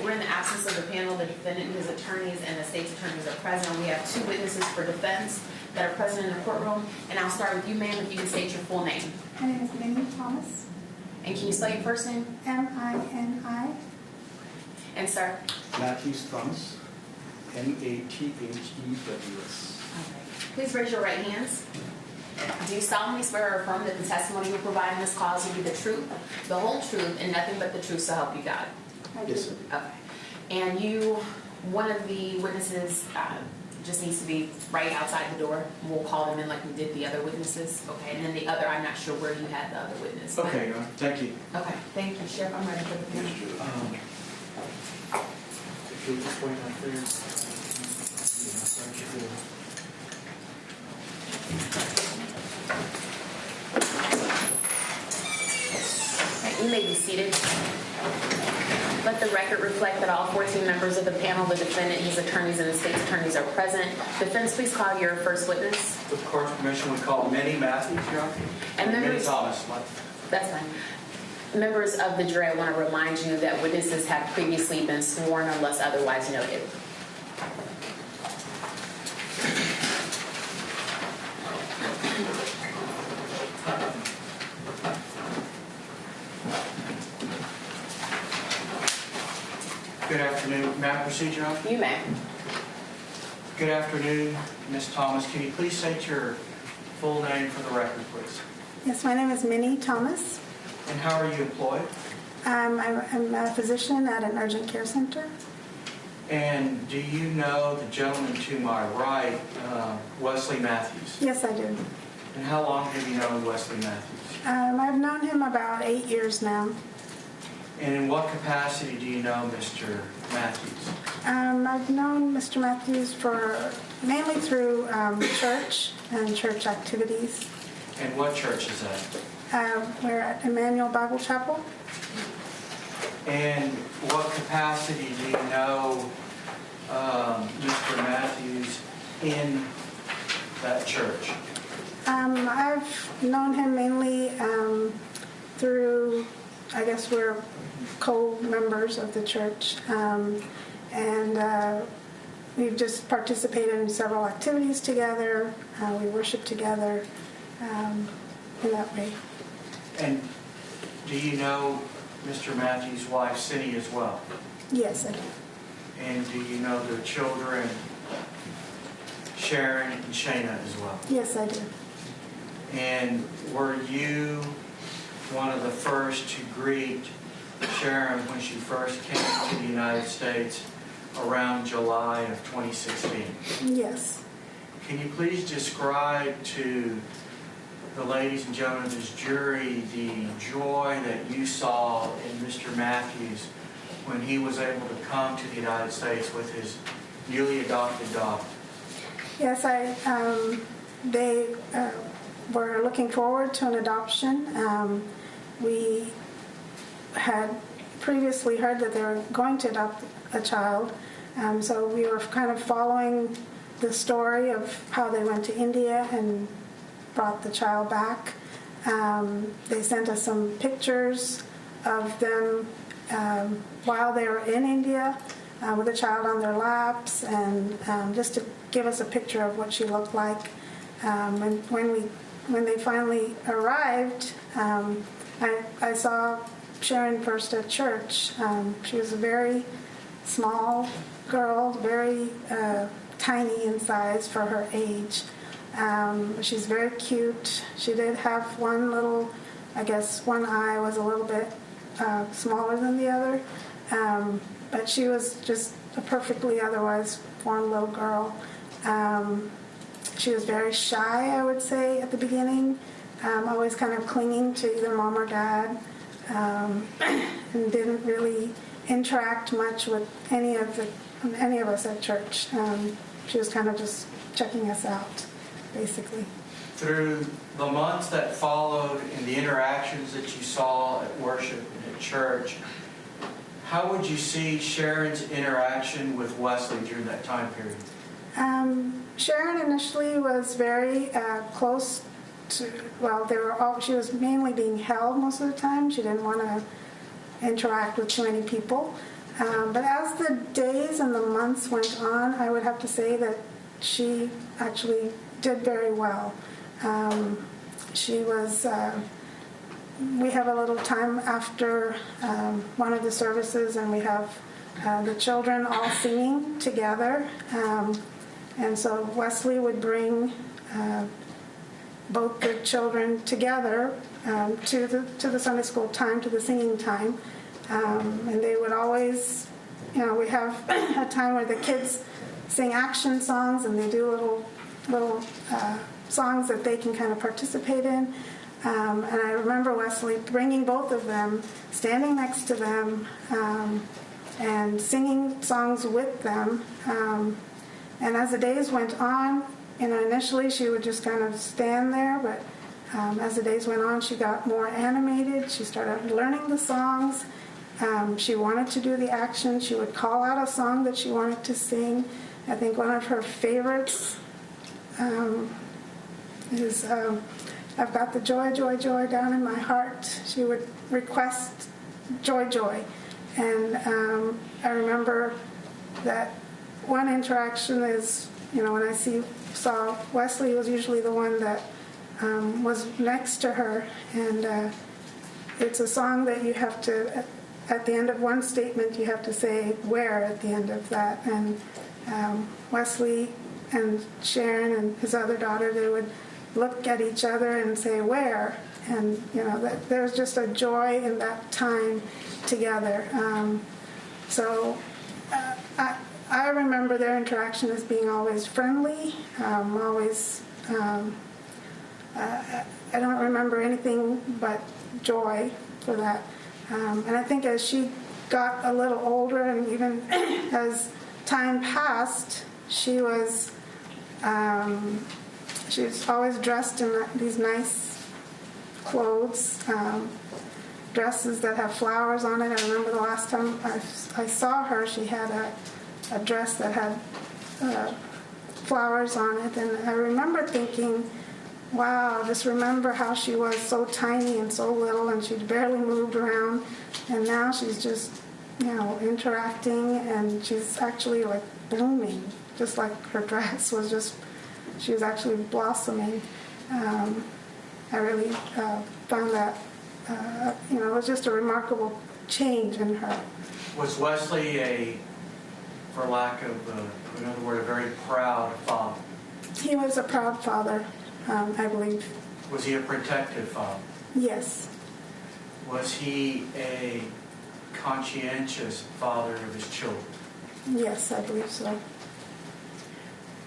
we're in the absence of the panel. The defendant, his attorneys, and the state's attorneys are present. We have 2 witnesses for defense that are present in the courtroom. And I'll start with you, ma'am, if you can state your full name. My name is Minnie Thomas. And can you spell your first name? M-I-N-I. And sir? Mathews Thomas, Mathews. Okay. Please raise your right hands. Do you solemnly swear or affirm that the testimony you provide in this cause will be the truth, the whole truth, and nothing but the truth, so help you God? I do. Yes, sir. Okay. And you, one of the witnesses just needs to be right outside the door. We'll call them in like we did the other witnesses. Okay. And then the other, I'm not sure where you had the other witness. but- Okay, thank you. Okay. Thank you, Sheriff. I'm ready for the panel. If you'll just wait right there. You may be seated. Let the record reflect that all 14 members of the panel, the defendant, his attorneys, and the state's attorneys are present. Defense, please call your first witness. With the court's permission, we call Minnie Mathews, Your Honor. And Minnie members, Thomas. that's fine. Members of the jury, I want to remind you that witnesses have previously been sworn unless otherwise noted. Good afternoon. May I proceed, Your Honor? You may. Good afternoon, Ms. Thomas. Can you please state your full name for the record, please? Yes, my name is Minnie Thomas. And how are you employed? I'm a physician at an urgent care center. And do you know the gentleman to my right, Wesley Mathews? Yes, I do. And how long have you known Wesley Mathews? I've known him about 8 years now. And in what capacity do you know Mr. Mathews? I've known Mr. Mathews mainly through church and church activities. And what church is that? We're at Emmanuel Bible Chapel. And what capacity do you know Mr. Mathews in that church? I've known him mainly through, I guess we're co-members of the church, and we've just participated in several activities together. We worship together in that way. And do you know Mr. Mathews' wife, Cindy, as well? Yes, I do. And do you know their children, Sharon and Shayna, as well? Yes, I do. And were you one of the first to greet Sharon when she first came to the United States around July of 2016? Yes. Can you please describe to the ladies and gentlemen of this jury the joy that you saw in Mr. Mathews when he was able to come to the United States with his newly adopted daughter? Yes, they were looking forward to an adoption. We had previously heard that they were going to adopt a child, so we were kind of following the story of how they went to India and brought the child back. They sent us some pictures of them while they were in India with the child on their laps, and just to give us a picture of what she looked like. And when they finally arrived, I saw Sharon first at church. She was a very small girl, very tiny in size for her age. She's very cute. She did have one little, I guess one eye was a little bit smaller than the other, but she was just a perfectly otherwise formed little girl. She was very shy, I would say, at the beginning, always kind of clinging to either mom or dad, and didn't really interact much with any of us at church. She was kind of just checking us out, basically. Through the months that followed and the interactions that you saw at worship and at church, how would you see Sharon's interaction with Wesley during that time period? Sharon initially was very close to, well, she was mainly being held most of the time. She didn't want to interact with too many people. But as the days and the months went on, I would have to say that she actually did very well. She was, we have a little time after one of the services, and we have the children all singing together. And so Wesley would bring both the children together to the Sunday school time, to the singing time. And they would always, we have a time where the kids sing action songs, and they do little songs that they can kind of participate in. And I remember Wesley bringing both of them, standing next to them, and singing songs with them. And as the days went on, initially she would just kind of stand there, but as the days went on, she got more animated. She started learning the songs. She wanted to do the action. She would call out a song that she wanted to sing. I think one of her favorites is I've got the joy, joy, joy down in my heart. She would request joy, joy. And I remember that one interaction is, when I saw Wesley was usually the one that was next to her. And it's a song that you have to, at the end of one statement, you have to say where at the end of that. And Wesley and Sharon and his other daughter, they would look at each other and say where. And, that there was just a joy in that time together. So I remember their interaction as being always friendly, always, I don't remember anything but joy for that. And I think as she got a little older, and even as time passed, she was always dressed in these nice clothes, dresses that have flowers on it. I remember the last time I saw her, she had a dress that had flowers on it. And I remember thinking, wow, just remember how she was so tiny and so little, and she'd barely moved around. And now she's just, interacting, and she's actually like blooming, just like her dress was just, she was actually blossoming. I really found that, it was just a remarkable change in her. Was Wesley for lack of another word, a very proud father? He was a proud father, I believe. Was he a protective father? Yes. Was he a conscientious father of his children? Yes, I believe so.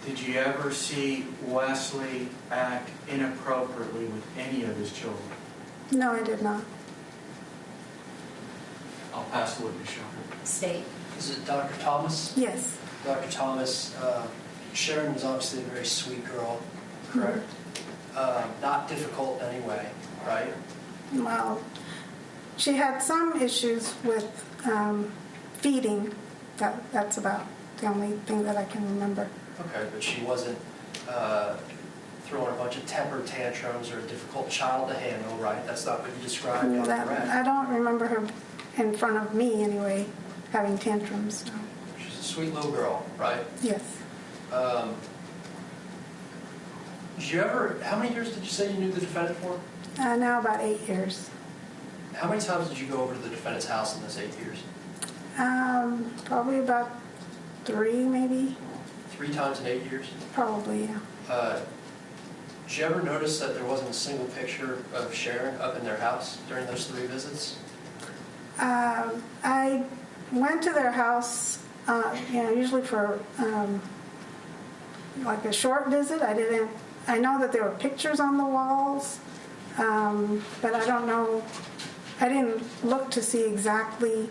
Did you ever see Wesley act inappropriately with any of his children? No, I did not. I'll pass the witness, Sean. State. Is it Dr. Thomas? Yes. Dr. Thomas, Sharon was obviously a very sweet girl, correct? Not difficult in any way, right? Well, she had some issues with feeding. That's about the only thing that I can remember. Okay, but she wasn't throwing a bunch of temper tantrums or a difficult child to handle, right? That's not what you described, am I correct? I don't remember her in front of me anyway, having tantrums. No. She's a sweet little girl, right? Yes. Did you ever, how many years did you say you knew the defendant for? Now about 8 years. How many times did you go over to the defendant's house in those 8 years? Probably about 3, maybe. 3 times in 8 years? Probably, yeah. Did you ever notice that there wasn't a single picture of Sharon up in their house during those 3 visits? I went to their house, usually for like a short visit. I know that there were pictures on the walls, but I don't know. I didn't look to see exactly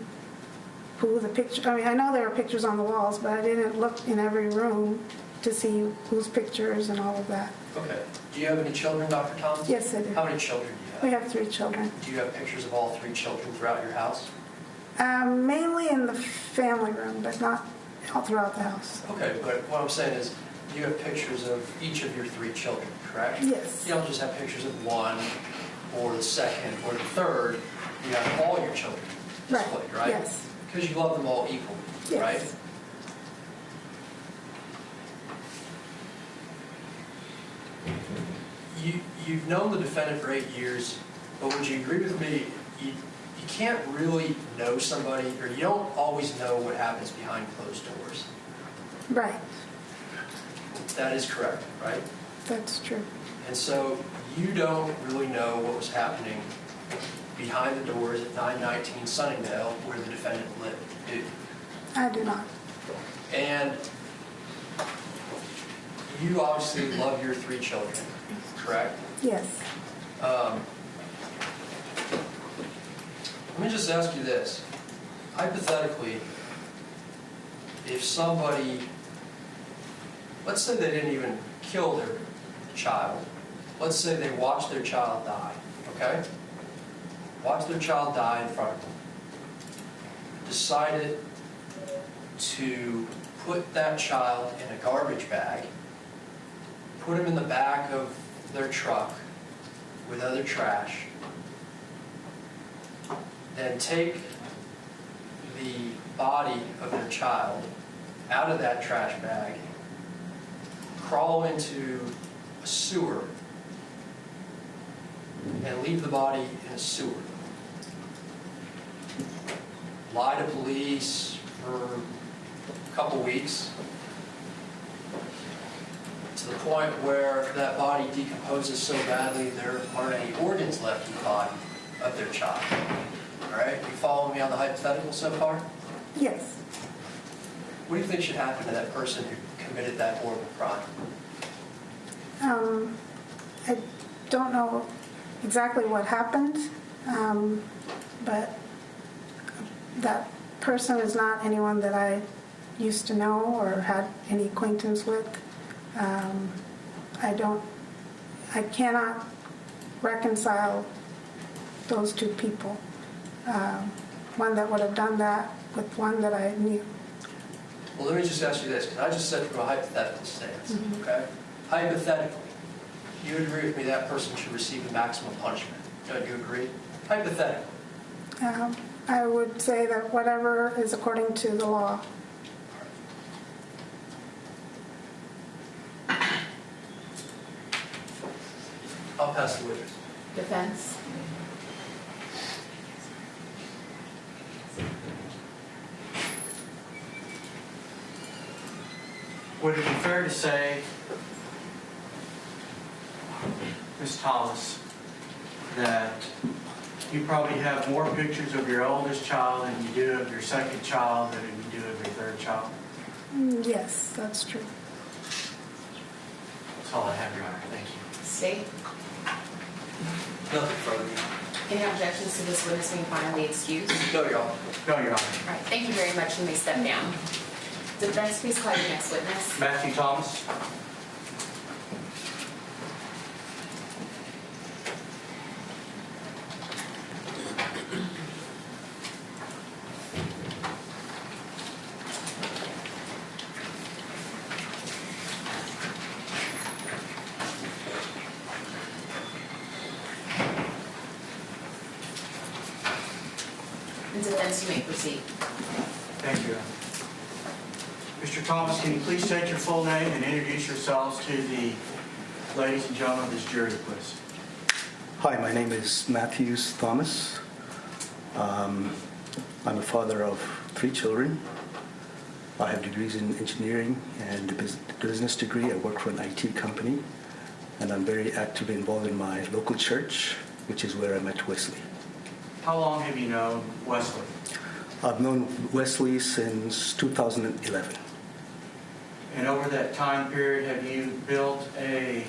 who the picture. I know there were pictures on the walls, but I didn't look in every room to see whose pictures and all of that. Okay. Do you have any children, Dr. Thomas? Yes, I do. How many children do you have? We have 3 children. Do you have pictures of all 3 children throughout your house? Mainly in the family room, but not all throughout the house. Okay, but what I'm saying is you have pictures of each of your 3 children, correct? Yes. You don't just have pictures of one or the second or the third. You have all your children displayed, right? Yes. Because you love them all equally, right? Yes. You've known the defendant for 8 years, but would you agree with me, you can't really know somebody, or you don't always know what happens behind closed doors. Right. That is correct, right? That's true. And so you don't really know what was happening behind the doors at 919 Sunningdale where the defendant lived, do you? I do not. And you obviously love your 3 children, correct? Yes. Let me just ask you this. Hypothetically, if somebody, let's say they didn't even kill their child. Let's say they watched their child die, okay? Watched their child die in front of them. Decided to put that child in a garbage bag, put him in the back of their truck with other trash, then take the body of their child out of that trash bag, crawl into a sewer, and leave the body in a sewer. Lie to police for a couple weeks, to the point where that body decomposes so badly there aren't any organs left in the body of their child. All right, you following me on the hypothetical so far? Yes. What do you think should happen to that person who committed that horrible crime? I don't know exactly what happened, but that person is not anyone that I used to know or had any acquaintance with. I cannot reconcile those 2 people. One that would have done that with one that I knew. Well, let me just ask you this, because I just said from a hypothetical stance, okay? Hypothetically, you agree with me that person should receive the maximum punishment. Don't you agree? Hypothetically. I would say that whatever is according to the law. I'll pass the witness. Defense? Would it be fair to say, Ms. Thomas, that you probably have more pictures of your oldest child than you do of your second child than you do of your third child? Yes, that's true. That's all I have, Your Honor. Thank you. State? Nothing further. Any objections to this witness being finally excused? No, Your Honor. No, Your Honor. All right, thank you very much. You may step down. Defense, please call your next witness. Matthew Thomas. In defense, you may proceed. Thank you, Your Honor. Mr. Thomas, can you please state your full name and introduce yourselves to the ladies and gentlemen of this jury, please? Hi, my name is Mathews Thomas. I'm a father of 3 children. I have degrees in engineering and a business degree. I work for an IT company, and I'm very actively involved in my local church, which is where I met Wesley. How long have you known Wesley? I've known Wesley since 2011. And over that time period, have you built a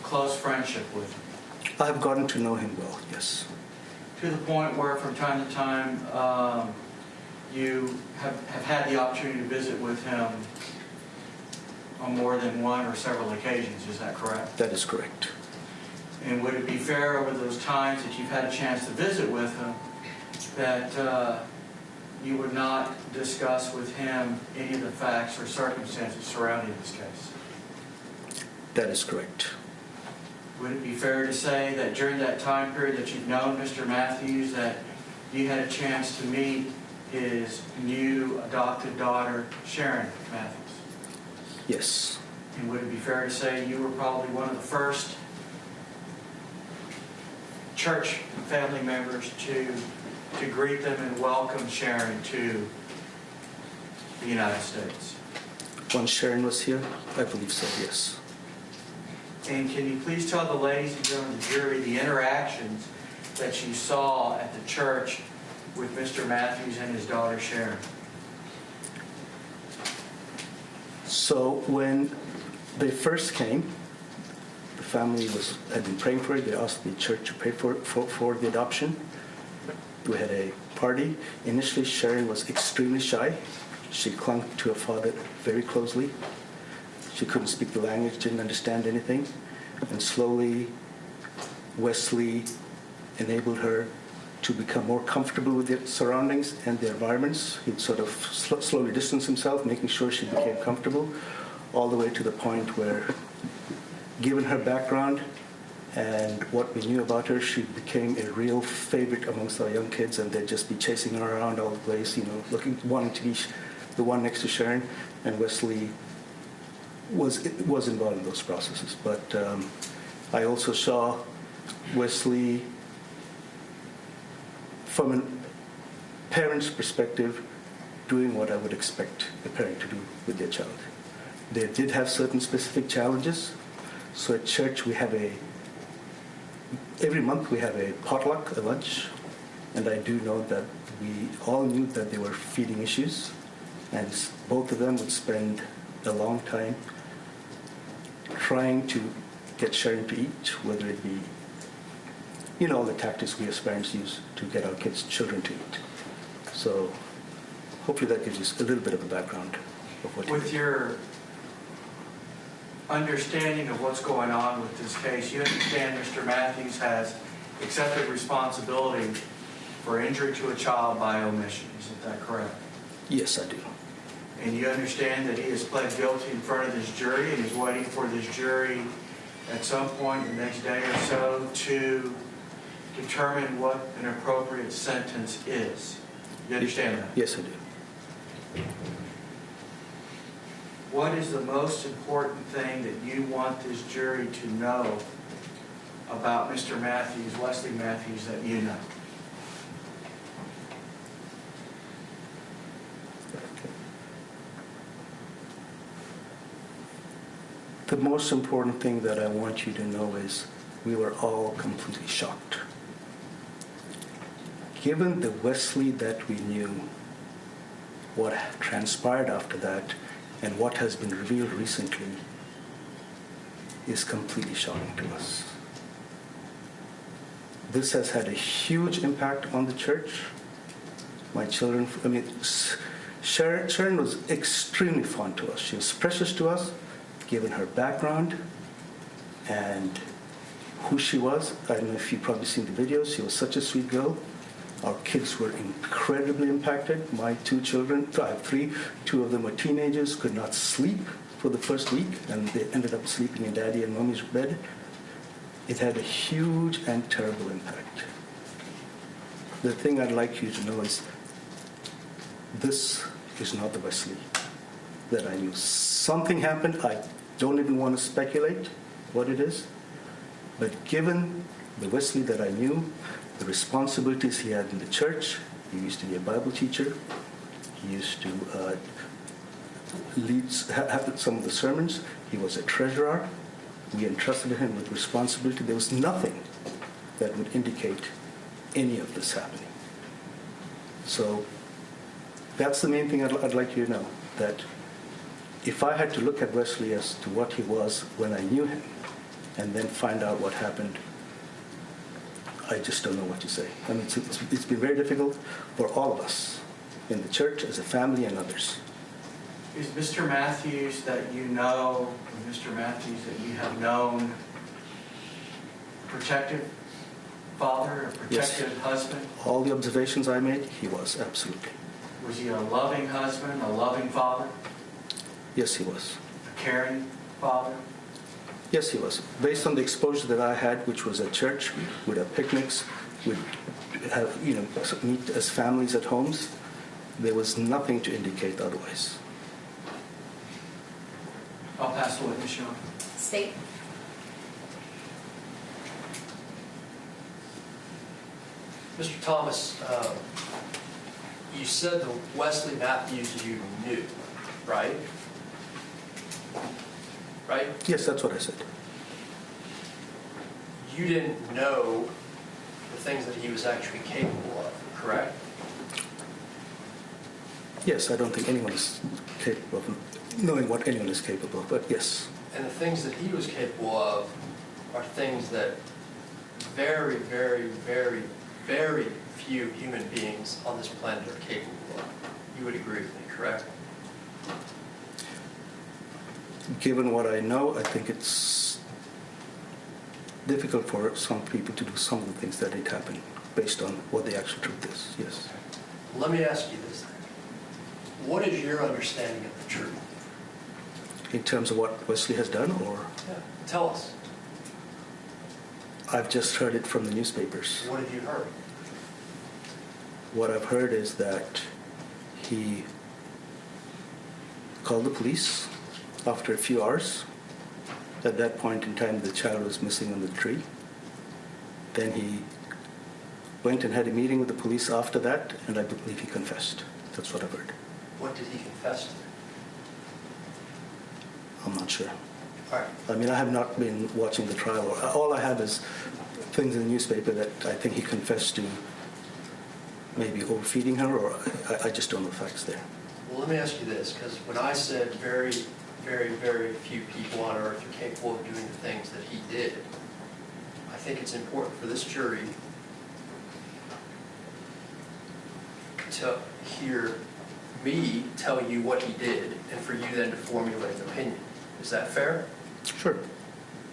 close friendship with him? I've gotten to know him well, yes. To the point where from time to time you have had the opportunity to visit with him on more than one or several occasions, is that correct? That is correct. And would it be fair over those times that you've had a chance to visit with him that you would not discuss with him any of the facts or circumstances surrounding this case? That is correct. Would it be fair to say that during that time period that you've known Mr. Mathews that you had a chance to meet his new adopted daughter, Sharon Mathews. Yes. And would it be fair to say you were probably one of the first church family members to greet them and welcome Sharon to the United States? When Sharon was here, I believe so, yes. And can you please tell the ladies and gentlemen of the jury the interactions that you saw at the church with Mr. Mathews and his daughter Sharon? So when they first came, the family had been praying for it. They asked the church to pray for the adoption. We had a party. Initially, Sharon was extremely shy. She clung to her father very closely. She couldn't speak the language, didn't understand anything. And slowly, Wesley enabled her to become more comfortable with the surroundings and the environments. He'd sort of slowly distance himself, making sure she became comfortable, all the way to the point where, given her background and what we knew about her, she became a real favorite amongst our young kids, and they'd just be chasing her around all the place, wanting to be the one next to Sharon. And Wesley was involved in those processes. But I also saw Wesley, from a parent's perspective, doing what I would expect a parent to do with their child. They did have certain specific challenges. So at church every month we have a potluck, a lunch, and I do know that we all knew that there were feeding issues, and both of them would spend a long time trying to get Sharon to eat, whether it be all the tactics we as parents use to get our children to eat. So hopefully that gives you a little bit of a background of what with your understanding of what's going on with this case, you understand Mr. Mathews has accepted responsibility for injury to a child by omission. Isn't that correct? Yes, I do. And you understand that he has pled guilty in front of this jury and is waiting for this jury at some point the next day or so to determine what an appropriate sentence is. You understand that? Yes, I do. What is the most important thing that you want this jury to know about Mr. Mathews, Wesley Mathews, that you know? The most important thing that I want you to know is we were all completely shocked. Given the Wesley that we knew, what transpired after that, and what has been revealed recently is completely shocking to us. This has had a huge impact on the church. My children, Sharon was extremely fond to us. She was precious to us, given her background and who she was. I don't know if you've probably seen the videos. She was such a sweet girl. Our kids were incredibly impacted. My two children, I have three, two of them were teenagers, could not sleep for the first week, and they ended up sleeping in Daddy and Mommy's bed. It had a huge and terrible impact. The thing I'd like you to know is this is not the Wesley that I knew. Something happened. I don't even want to speculate what it is, but given the Wesley that I knew, the responsibilities he had in the church, he used to be a Bible teacher, he used to have some of the sermons, he was a treasurer, we entrusted him with responsibility. There was nothing that would indicate any of this happening. So that's the main thing I'd like you to know, that if I had to look at Wesley as to what he was when I knew him, and then find out what happened, I just don't know what to say. I mean, it's been very difficult for all of us in the church, as a family, and others. Is Mr. Mathews that you know, or Mr. Mathews that you have known, protective father, a protective husband? All the observations I made, he was, absolutely. Was he a loving husband, a loving father, Yes, he was. a caring father? Yes, he was. Based on the exposure that I had, which was at church, we'd have picnics, we'd have, meet as families at homes, There was nothing to indicate otherwise. I'll pass the witness, Your Honor. State. Mr. Thomas, you said the Wesley Mathews you knew, right? Right? Yes, that's what I said. You didn't know the things that he was actually capable of, correct? Yes, I don't think anyone is capable of knowing what anyone is capable of, but yes. And the things that he was capable of are things that very, very, very, very few human beings on this planet are capable of. You would agree with me, correct? Given what I know, I think it's difficult for some people to do some of the things that did happen based on what the actual truth is, yes. Let me ask you this then. What is your understanding of the truth? In terms of what Wesley has done, or Tell us. I've just heard it from the newspapers. What have you heard? What I've heard is that he called the police after a few hours. At that point in time, the child was missing on the tree. Then he went and had a meeting with the police after that, and I believe he confessed. That's what I've heard. What did he confess to? I'm not sure. All right. I mean, I have not been watching the trial. All I have is things in the newspaper that I think he confessed to maybe overfeeding her, or I just don't know the facts there. Well, let me ask you this, because when I said very, very, very few people on earth are capable of doing the things that he did, I think it's important for this jury to hear me tell you what he did and for you then to formulate an opinion. Is that fair? Sure.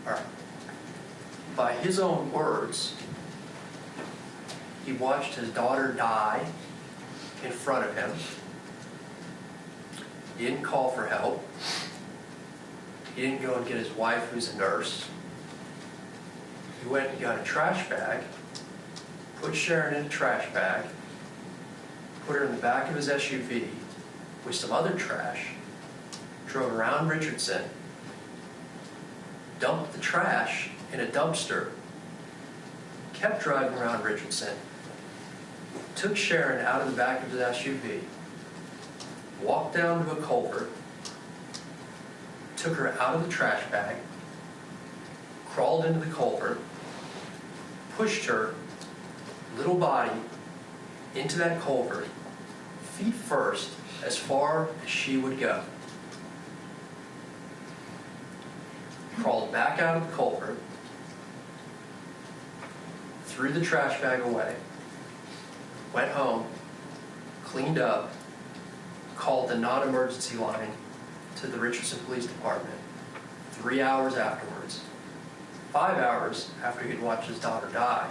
All right. By his own words, he watched his daughter die in front of him. He didn't call for help. He didn't go and get his wife, who's a nurse. He went and got a trash bag, put Sharon in a trash bag, put her in the back of his SUV with some other trash, drove around Richardson, dumped the trash in a dumpster, kept driving around Richardson, took Sharon out of the back of his SUV, walked down to a culvert, took her out of the trash bag, crawled into the culvert, pushed her little body into that culvert, feet first, as far as she would go. Crawled back out of the culvert, threw the trash bag away, went home, cleaned up, called the non-emergency line to the Richardson Police Department 3 hours afterwards, 5 hours after he'd watched his daughter die,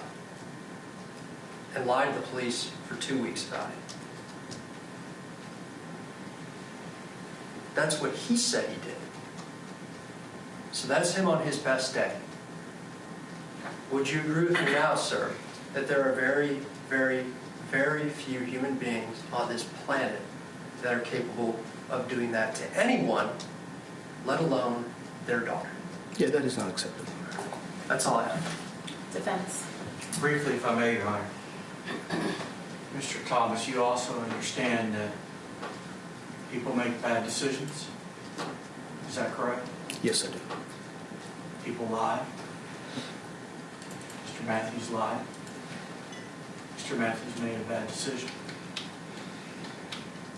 and lied to the police for 2 weeks about it. That's what he said he did. So that's him on his best day. Would you agree with me now, sir, that there are very, very, very few human beings on this planet that are capable of doing that to anyone, let alone their daughter? Yeah, that is not acceptable. That's all I have. Defense. Briefly, if I may, Your Honor. Mr. Thomas, you also understand that people make bad decisions? Is that correct? Yes, I do. People lie? Mr. Mathews lied? Mr. Mathews made a bad decision.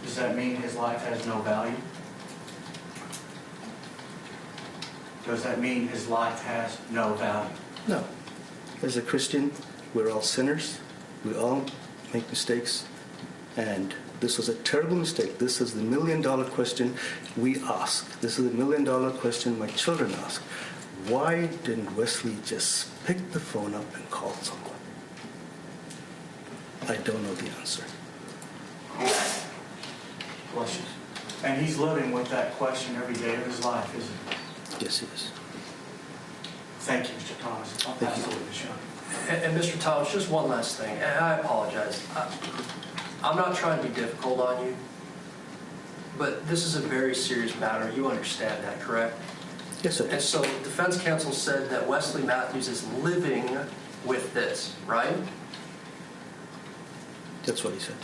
Does that mean his life has no value? Does that mean his life has no value? No. As a Christian, we're all sinners. We all make mistakes. And this was a terrible mistake. This is the $1 million question we ask. This is the $1 million question my children ask. Why didn't Wesley just pick the phone up and call someone? I don't know the answer. Question. And he's living with that question every day of his life, isn't he? Yes, he is. Thank you, Mr. Thomas. I'll pass the witness, Your Honor. And Mr. Thomas, just one last thing, and I apologize. I'm not trying to be difficult on you, but this is a very serious matter. You understand that, correct? Yes, sir. And so defense counsel said that Wesley Mathews is living with this, right? That's what he said.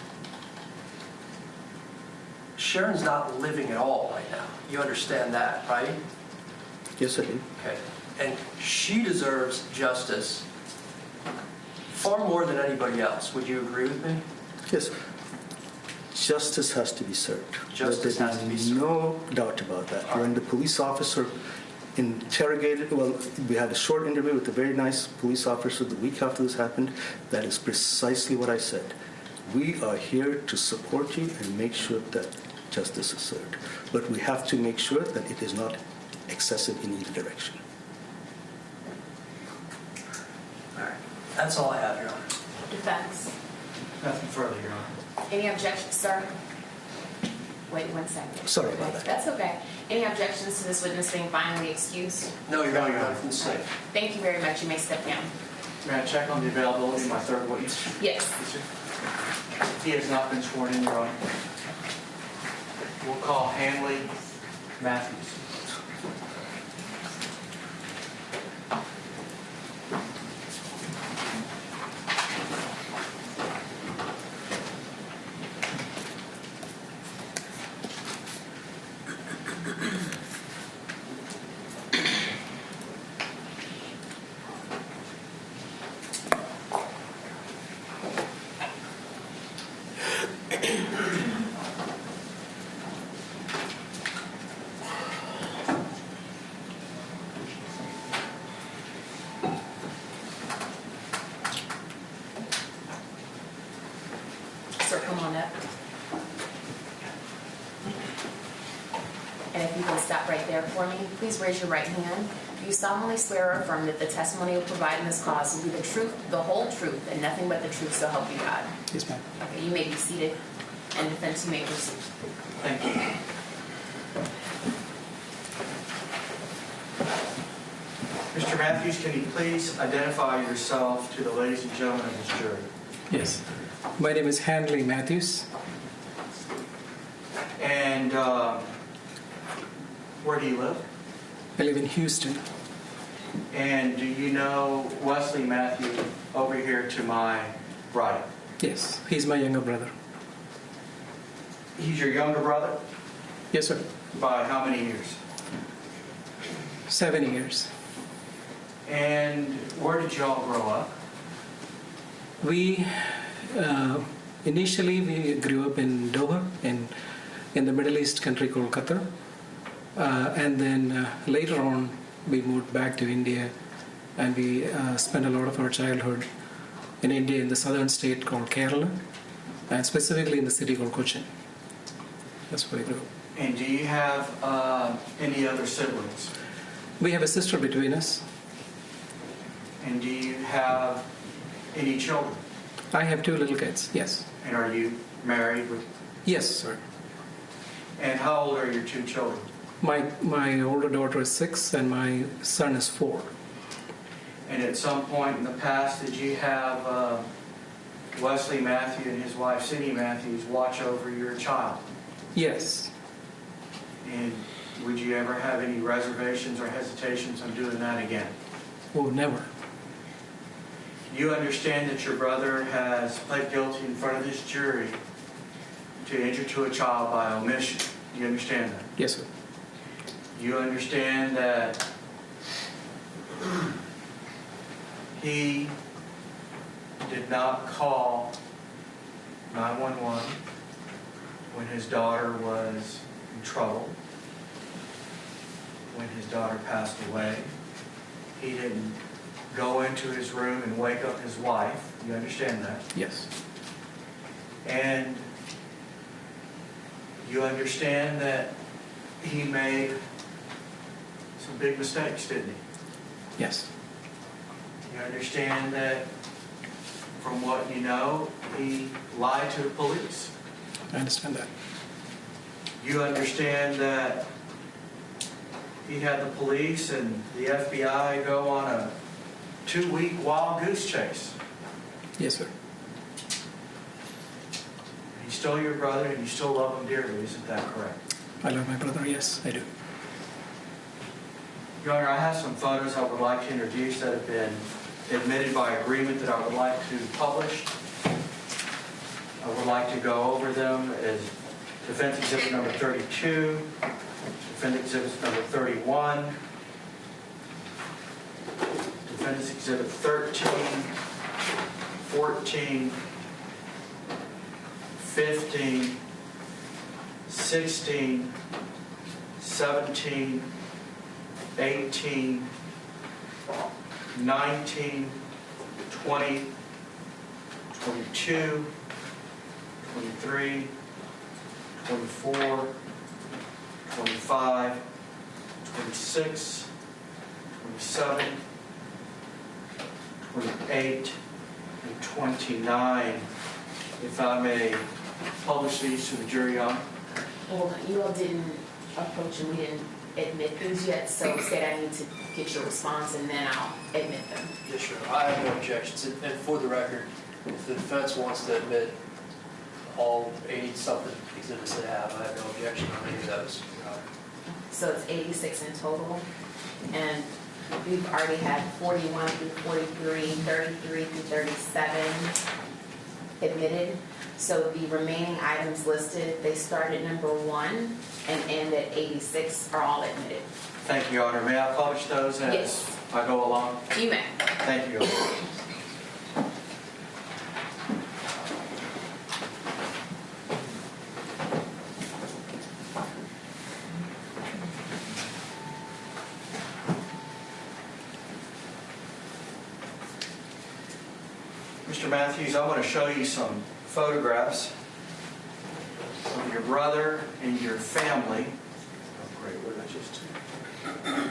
Sharon's not living at all right now. You understand that, right? Yes, I do. Okay. And she deserves justice far more than anybody else. Would you agree with me? Yes. Justice has to be served. Justice has to be served. No doubt about that. All right. When the police officer interrogated, well, we had a short interview with a very nice police officer the week after this happened. That is precisely what I said. We are here to support you and make sure that justice is served. But we have to make sure that it is not excessive in either direction. All right. That's all I have, Your Honor. Defense. Nothing further, Your Honor. Any objections, sir? Wait 1 second. Sorry about that. That's okay. Any objections to this witness being finally excused? No, Your No, Honor. Your Honor. Nothing to say. Thank you very much. You may step down. May I check on the availability of my third witness? Yes. He has not been sworn in, Your Honor. We'll call Hanley Mathews. Sir, come on up. And if you can stop right there for me, please raise your right hand. Do you solemnly swear or affirm that the testimony you provide in this cause will be the truth, the whole truth, and nothing but the truth, so help you God? Yes, ma'am. Okay, you may be seated, and defense, you may proceed. Thank you. Mr. Mathews, can you please identify yourself to the ladies and gentlemen of this jury? Yes. My name is Hanley Mathews. And where do you live? I live in Houston. And do you know Wesley Mathews over here to my right? Yes, he's my younger brother. He's your younger brother? Yes, sir. By how many years? 7 years. And where did y'all grow up? We initially we grew up in Doha, in the Middle East country called Qatar, and then later on we moved back to India, and we spent a lot of our childhood in India in the southern state called Kerala, and specifically in the city called Cochin. That's where we grew up. And do you have any other siblings? We have a sister between us. And do you have any children? I have 2 little kids. Yes. And are you married with? Yes, sir. And how old are your 2 children? My older daughter is 6 and my son is 4. And at some point in the past, did you have Wesley Mathews and his wife Cindy Mathews watch over your child? Yes. And would you ever have any reservations or hesitations on doing that again? Oh, never. You understand that your brother has pled guilty in front of this jury to injury to a child by omission. Do you understand that? Yes, sir. You understand that he did not call 911 when his daughter was in trouble, when his daughter passed away. He didn't go into his room and wake up his wife. You understand that? Yes. And you understand that he made some big mistakes, didn't he? Yes. You understand that, from what you know, he lied to the police. I understand that. You understand that he had the police and the FBI go on a 2-week wild goose chase. Yes, sir. still your brother and you still love him dearly, isn't that correct? I love my brother, yes, I do. Your Honor, I have some photos I would like to introduce that have been admitted by agreement that I would like to publish. I would like to go over them as Defense Exhibit number 32, Defense Exhibit number 31, Defense Exhibit 13, 14, 15, 16, 17, 18, 19, 20, 22, 23, 24, 25, 26, 27, 28, and 29. If I may publish these to the jury, Your Honor. Well, you all didn't approach and we didn't admit these yet, so instead I need to get your response and then I'll admit them. Yes, sure. I have no objections. And for the record, if the defense wants to admit all 80-something exhibits they have, I have no objection on any of those, Your Honor. So it's 86 in total, and we've already had 41 through 43, 33 through 37 admitted. So the remaining items listed, they start at number 1 and end at 86, are all admitted. Thank you, Your Honor. May I publish those as Yes. I go along? You may. Thank you, Your Honor. Mr. Mathews, I want to show you some photographs of your brother and your family. Oh, great, what did I just do?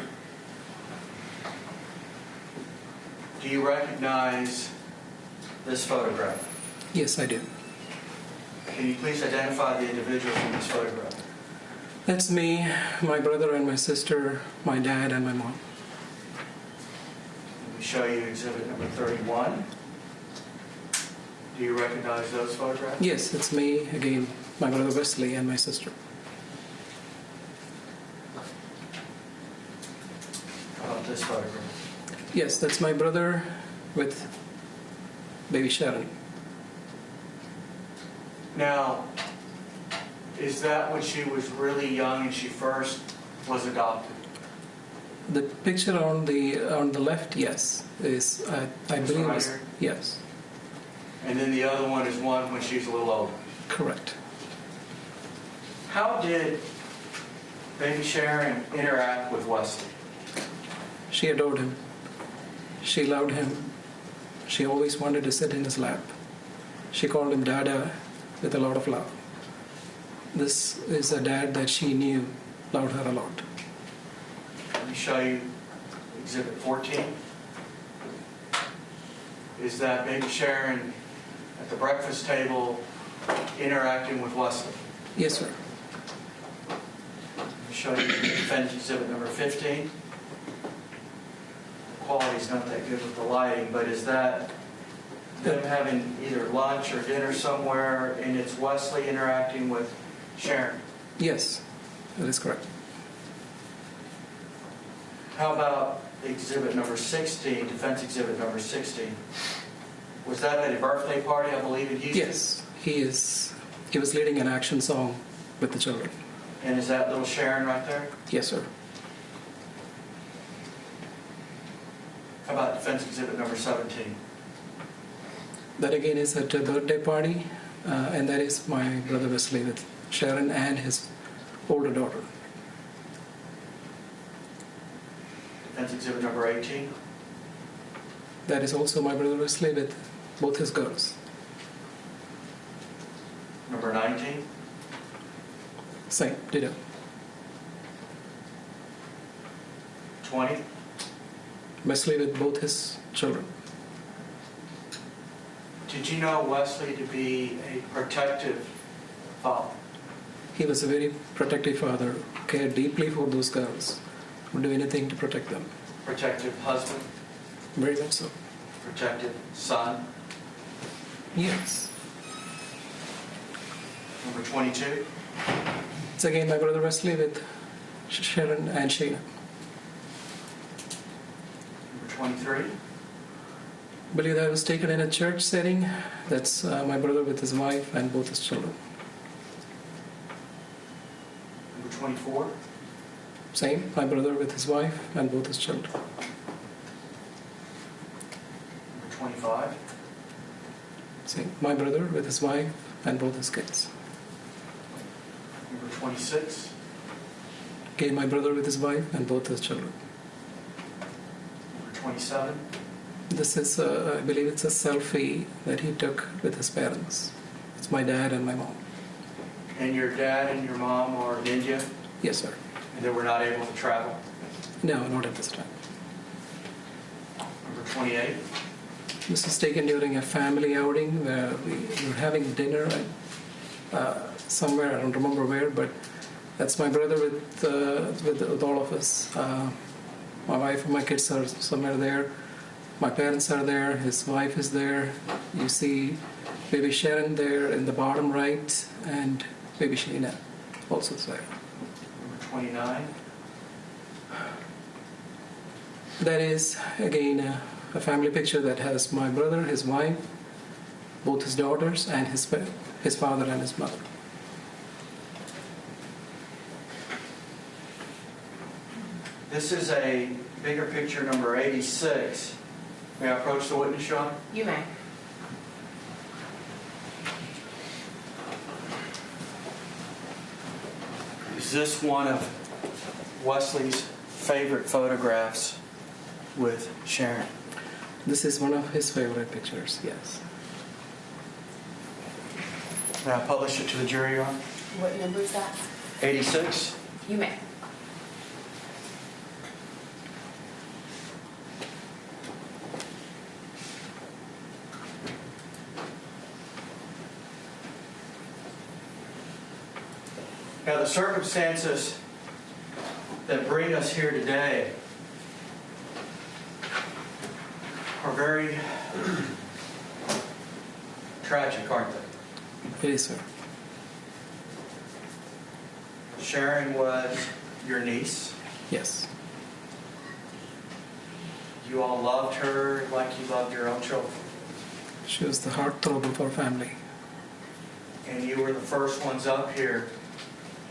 Do you recognize this photograph? Yes, I do. Can you please identify the individuals in this photograph? That's me, my brother and my sister, my dad and my mom. Let me show you exhibit number 31. Do you recognize those photographs? Yes, it's me, again, my brother Wesley and my sister. How about this photograph? Yes, that's my brother with baby Sharon. Now, is that when she was really young and she first was adopted? The picture on the left, yes, is I This believe one right was here? yes, And then the other one is one when she's a little older. correct. How did baby Sharon interact with Wesley? She adored him. She loved him. She always wanted to sit in his lap. She called him Dada with a lot of love. This is a dad that she knew loved her a lot. Let me show you exhibit 14. Is that baby Sharon at the breakfast table interacting with Wesley? Yes, sir. Let me show you defense exhibit number 15. The quality's not that good with the lighting, but is that them having either lunch or dinner somewhere and it's Wesley interacting with Sharon? Yes, that is correct. How about exhibit number 16, defense exhibit number 16? Was that at a birthday party, I believe, in Houston? Yes, he was leading an action song with the children. And is that little Sharon right there? Yes, sir. How about defense exhibit number 17? That again is at a birthday party, and that is my brother Wesley with Sharon and his older daughter. Defense exhibit number 18? That is also my brother Wesley with both his girls. Number 19? Same, ditto. 20? Wesley with both his children. Did you know Wesley to be a protective father? He was a very protective father, cared deeply for those girls, would do anything to protect them. Protective husband? Very much so. Protective son? Yes. Number 22. It's again my brother Wesley with Sharon and Sheena. Number 23. Believe that was taken in a church setting. That's my brother with his wife and both his children. Number 24. Same, my brother with his wife and both his children. Number 25. Same, my brother with his wife and both his kids. Number 26. Again, my brother with his wife and both his children. Number 27. This is, I believe it's a selfie that he took with his parents. It's my dad and my mom. And your dad and your mom are in India, Yes, sir. and they were not able to travel. No, not at this time. Number 28. This is taken during a family outing where we were having dinner at, somewhere, I don't remember where, but that's my brother with all of us. My wife and my kids are somewhere there. My parents are there. His wife is there. You see baby Sharon there in the bottom right, and baby Sheena also there. Number 29. That is, again, a family picture that has my brother, his wife, both his daughters, and his father and his mother. This is a bigger picture, number 86. May I approach the witness, Sean? You may. Is this one of Wesley's favorite photographs with Sharon? This is one of his favorite pictures, yes. May I publish it to the jury, Your Honor? What number is that? 86. You may. Now, the circumstances that bring us here today are very tragic, aren't they? It is, sir. Sharon was your niece. Yes. You all loved her like you loved your own children. She was the heartthrob of our family. And you were the first ones up here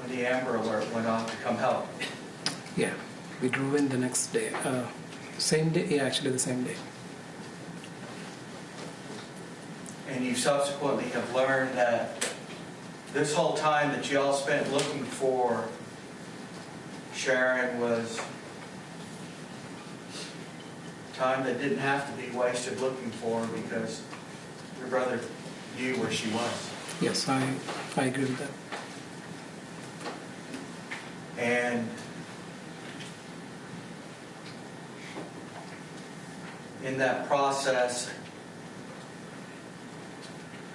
when the Amber Alert went off to come help. Yeah. We drove in the next day. Same day? Yeah, actually the same day. And you subsequently have learned that this whole time that you all spent looking for Sharon was time that didn't have to be wasted looking for her because your brother knew where she was. Yes, I agree with that. And in that process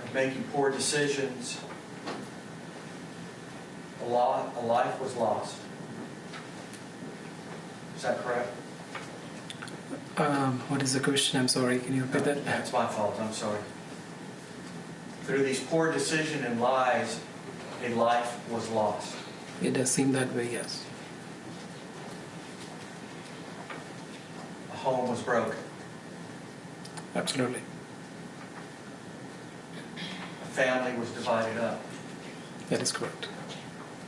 of making poor decisions, a life was lost. Is that correct? What is the question? I'm sorry. Can you repeat that? That's my fault. I'm sorry. Through these poor decisions and lies, a life was lost. It does seem that way, yes. A home was broken. Absolutely. A family was divided up. That is correct.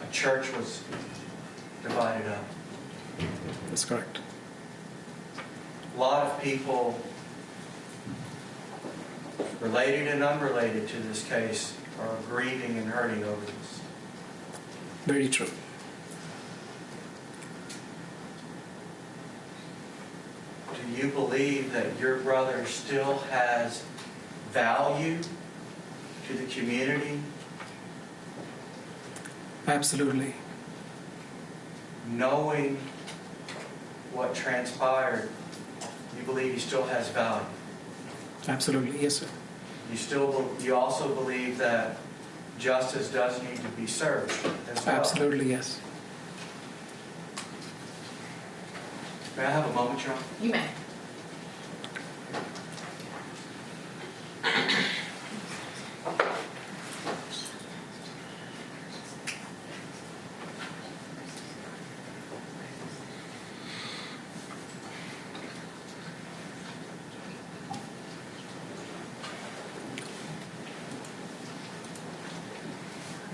A church was divided up. That's correct. A lot of people, related and unrelated to this case, are grieving and hurting over this. Very true. Do you believe that your brother still has value to the community, Absolutely. knowing what transpired? You believe he still has value. Absolutely. Yes, sir. You also believe that justice does need to be served as well. Absolutely, yes. May I have a moment, John? You may.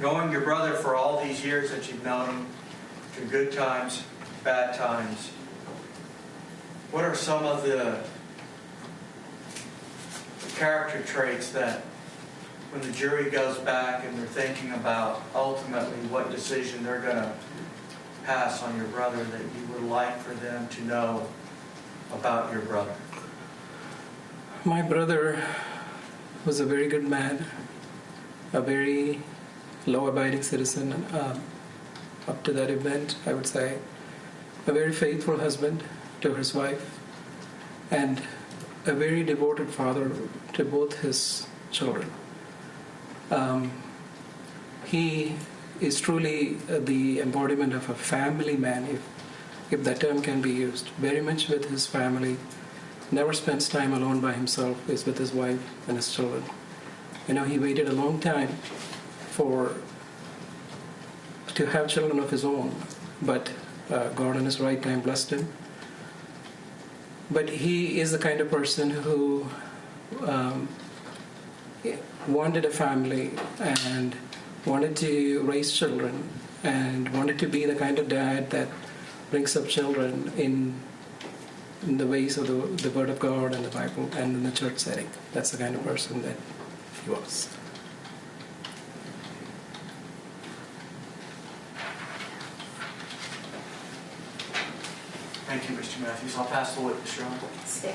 knowing your brother for all these years that you've known him, through good times, bad times, what are some of the character traits that when the jury goes back and they're thinking about ultimately what decision they're going to pass on your brother that you would like for them to know about your brother? My brother was a very good man, a very law-abiding citizen up to that event, I would say. A very faithful husband to his wife, and a very devoted father to both his children. He is truly the embodiment of a family man, if that term can be used. Very much with his family, never spends time alone by himself, is with his wife and his children. He waited a long time to have children of his own, but God in his right time blessed him. But he is the kind of person who wanted a family and wanted to raise children and wanted to be the kind of dad that brings up children in the ways of the Word of God and the Bible and in the church setting. That's the kind of person that he was. Thank you, Mr. Mathews. I'll pass the witness, Your Honor. Stay.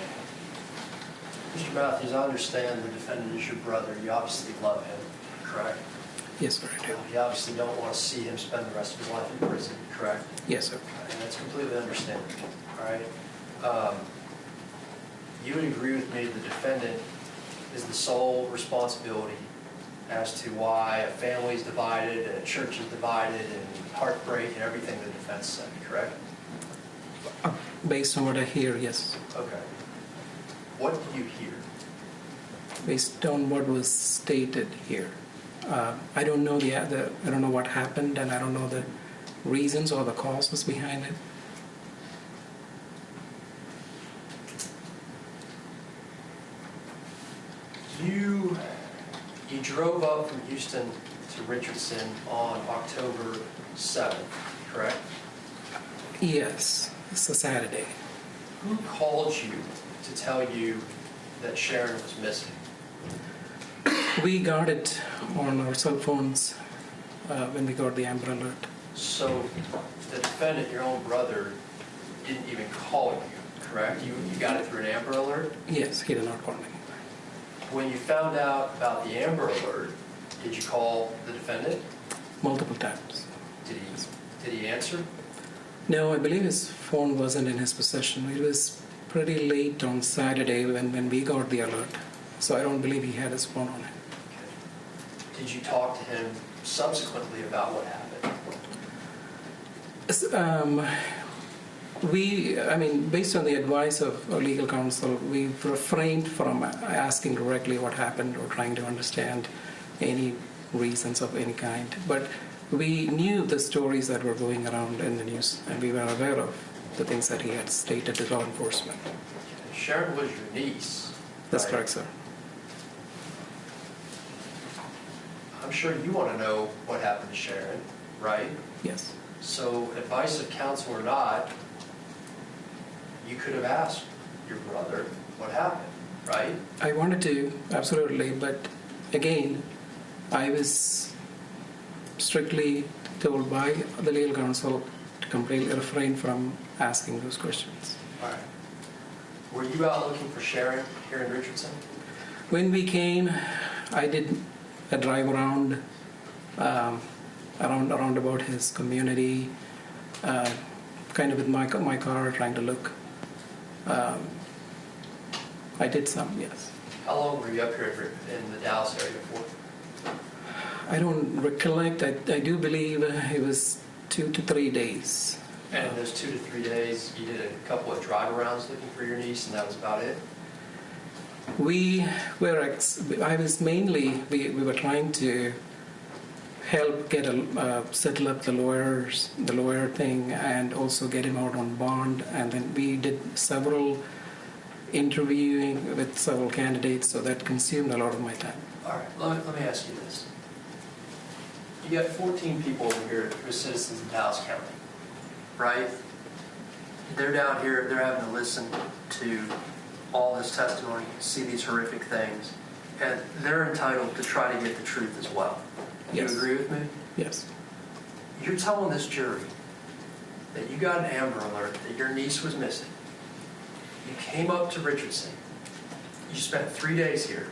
Mr. Mathews, I understand the defendant is your brother. You obviously love him, correct? Yes, sir, I do. You obviously don't want to see him spend the rest of his life in prison, correct? Yes, sir. And that's completely understandable, all right? You would agree with me the defendant is the sole responsibility as to why a family is divided and a church is divided and heartbreak and everything the defense said, correct? Based on what I hear, yes. Okay. What do you hear? Based on what was stated here, I don't know I don't know what happened, and I don't know the reasons or the causes behind it. You drove up from Houston to Richardson on October 7th, correct? Yes, it's a Saturday. Who called you to tell you that Sharon was missing? We got it on our cell phones when we got the Amber Alert. So the defendant, your own brother, didn't even call you, correct? You got it through an Amber Alert? Yes, he did not call me. When you found out about the Amber Alert, did you call the defendant? Multiple times. Did he answer? No, I believe his phone wasn't in his possession. It was pretty late on Saturday when we got the alert. So I don't believe he had his phone on him. Okay. Did you talk to him subsequently about what happened? Based on the advice of our legal counsel, we refrained from asking directly what happened or trying to understand any reasons of any kind. But we knew the stories that were going around in the news, and we were aware of the things that he had stated to law enforcement. Sharon was your niece. That's right? correct, sir. I'm sure you want to know what happened to Sharon, right? Yes. So, advice of counsel or not, you could have asked your brother what happened, right? I wanted to, absolutely, but again, I was strictly told by the legal counsel to completely refrain from asking those questions. All right. Were you out looking for Sharon here in Richardson? When we came, I did a drive around about his community, kind of with my car, trying to look. I did some, yes. How long were you up here in the Dallas area for? I don't recollect. I do believe it was 2 to 3 days. And in those 2 to 3 days, you did a couple of drive-arounds looking for your niece, and that was about it? We were trying to help settle up the lawyer thing, and also get him out on bond. And then we did several interviewing with several candidates, so that consumed a lot of my time. All right, let me ask you this. You got 14 people over here who are citizens in Dallas County, right? They're down here, they're having to listen to all this testimony, see these horrific things, and they're entitled to try to get the truth as well. Yes. You agree with me? Yes. You're telling this jury that you got an Amber Alert that your niece was missing. You came up to Richardson. You spent 3 days here,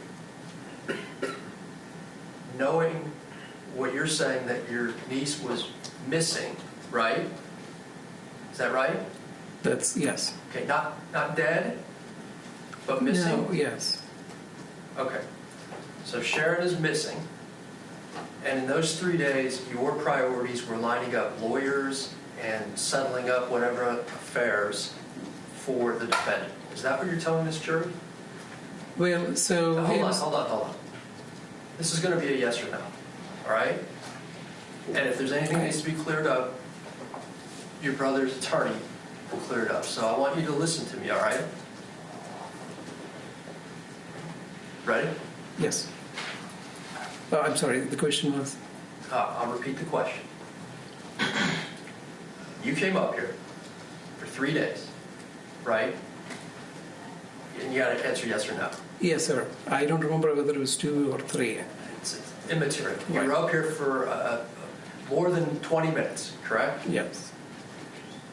knowing what you're saying, that your niece was missing, right? Is that right? That's yes. Okay, not dead, but missing? No, yes. Okay. So Sharon is missing, and in those 3 days, your priorities were lining up lawyers and settling up whatever affairs for the defendant. Is that what you're telling this jury? Well, so Now, hold on. This is going to be a yes or no, all right? And if there's anything that needs to be cleared up, your brother's attorney will clear it up. So I want you to listen to me, all right? Ready? Yes. I'm sorry. The question was. I'll repeat the question. You came up here for 3 days, right? And you got to answer yes or no. Yes, sir. I don't remember whether it was 2 or 3. It's immaterial. You Right. were up here for more than 20 minutes, correct? Yes.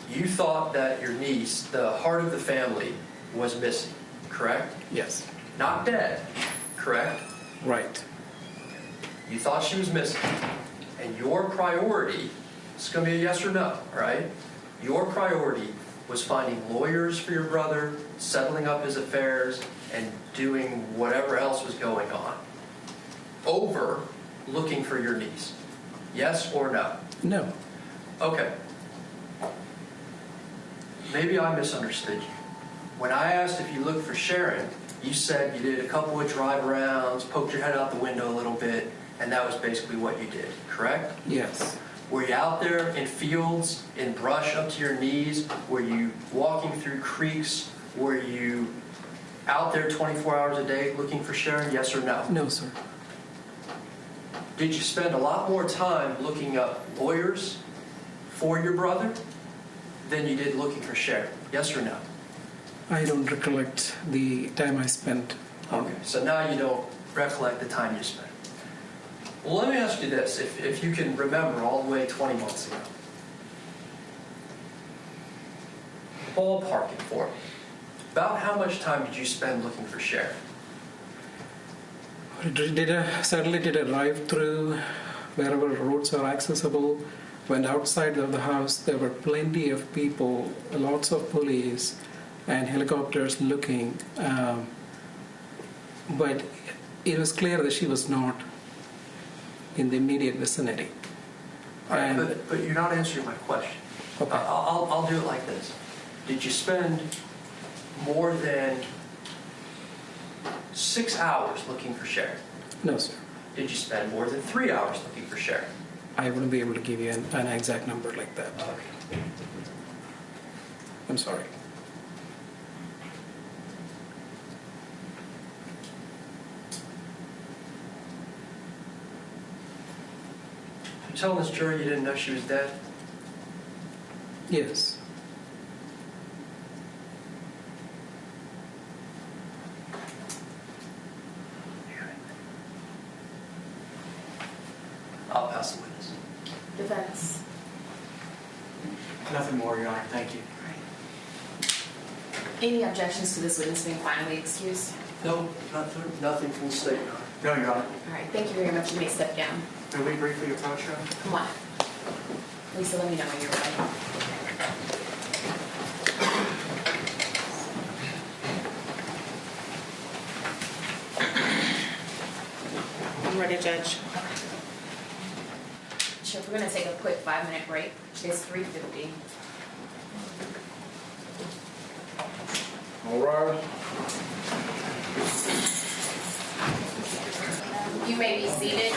You thought that your niece, the heart of the family, was missing, correct? Yes. Not dead, correct? Right. You thought she was missing. And your priority, it's going to be a yes or no, right? Your priority was finding lawyers for your brother, settling up his affairs, and doing whatever else was going on, over looking for your niece. Yes or no? No. Okay. Maybe I misunderstood you. When I asked if you looked for Sharon, you said you did a couple of drive-arounds, poked your head out the window a little bit, and that was basically what you did, correct? Yes. Were you out there in fields, in brush up to your knees? Were you walking through creeks? Were you out there 24 hours a day looking for Sharon, yes or no? No, sir. Did you spend a lot more time looking up lawyers for your brother than you did looking for Sharon, yes or no? I don't recollect the time I spent. Okay, so now you don't recollect the time you spent. Well, let me ask you this, if you can remember all the way 20 months ago. Ballpark it for me. About how much time did you spend looking for Sharon? Certainly did a drive through wherever roads are accessible. Went outside of the house. There were plenty of people, lots of police and helicopters looking. But it was clear that she was not in the immediate vicinity. All right, And- but you're not answering my question. Okay. I'll do it like this. Did you spend more than 6 hours looking for Sharon? No, sir. Did you spend more than 3 hours looking for Sharon? I wouldn't be able to give you an exact number like that. Okay. I'm sorry. You're telling this jury you didn't know she was dead? Yes. I'll pass the witness. Defense. Nothing more, Your Honor. Thank you. Any objections to this witness being finally excused? No, nothing from the state, Your Honor. No, Your Honor. All right, thank you very much. You may step down. May we briefly approach her? Come on. Lisa, let me know when you're ready. I'm ready, Judge. Chip, we're going to take a quick 5-minute break. It's 3:50. All right. You may be seated.